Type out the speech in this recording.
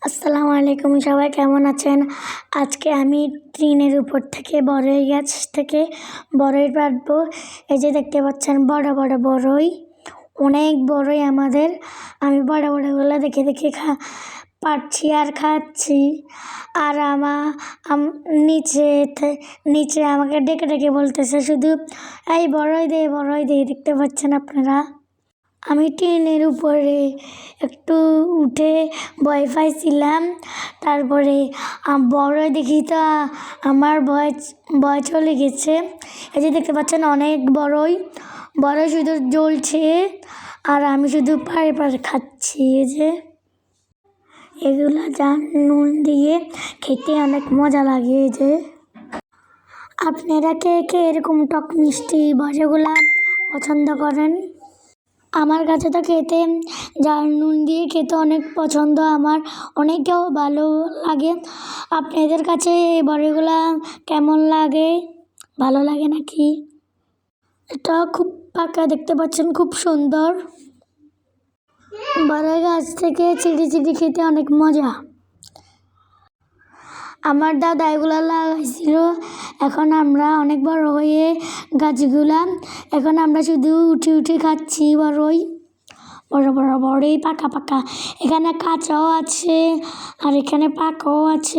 আসসালামু আলাইকুম, সবাই কেমন আছেন? আজকে আমি টিনের উপর থেকে বড়ই গাছ থেকে বড়ই পাড়বো। এই যে দেখতে পাচ্ছেন বড় বড় বড়ই, অনেক বড়ই আমাদের। আমি বড় বড়গুলো দেখে দেখে পারছি আর খাচ্ছি। আর নিচে নিচে আমাকে ডেকে ডেকে বলতেছে শুধু, এই বড়ই দে বড়ই দে। দেখতে পাচ্ছেন আপনারা? আমি টিনের উপরে একটু উঠে ভয় পাইছিলাম। তারপরে বড় দেখি তো আমার ভয় চলে গেছে। এই যে দেখতে পাচ্ছেন অনেক বড়ই শুধু জ্বলছে, আর আমি শুধু পাড়ে পাড়ে খাচ্ছি। এই যে এগুলা নুন দিয়ে খেতে অনেক মজা লাগে। এই যে আপনারা কে কে এরকম টক মিষ্টি ভাজাগুলা পছন্দ করেন? আমার কাছে তো খেতে নুন দিয়ে খেতে অনেক পছন্দ আমার, অনেকেও ভালো লাগে। আপনাদের কাছে এই বড়িগুলা কেমন লাগে? ভালো লাগে নাকি? এটা খুব পাকা, দেখতে পাচ্ছেন, খুব সুন্দর। বড়ই গাছ থেকে চিড়ি চিড়ি খেতে অনেক মজা। আমার দাদা এগুলা লাগাইছিল। এখন আমরা অনেক বড় হয়ে গাছগুলা, এখন আমরা শুধু উঠে উঠে খাচ্ছি বড়ই। বড় বড় বড়ই পাকা পাকা, এখানে কাঁচাও আছে আর এখানে পাকাও আছে।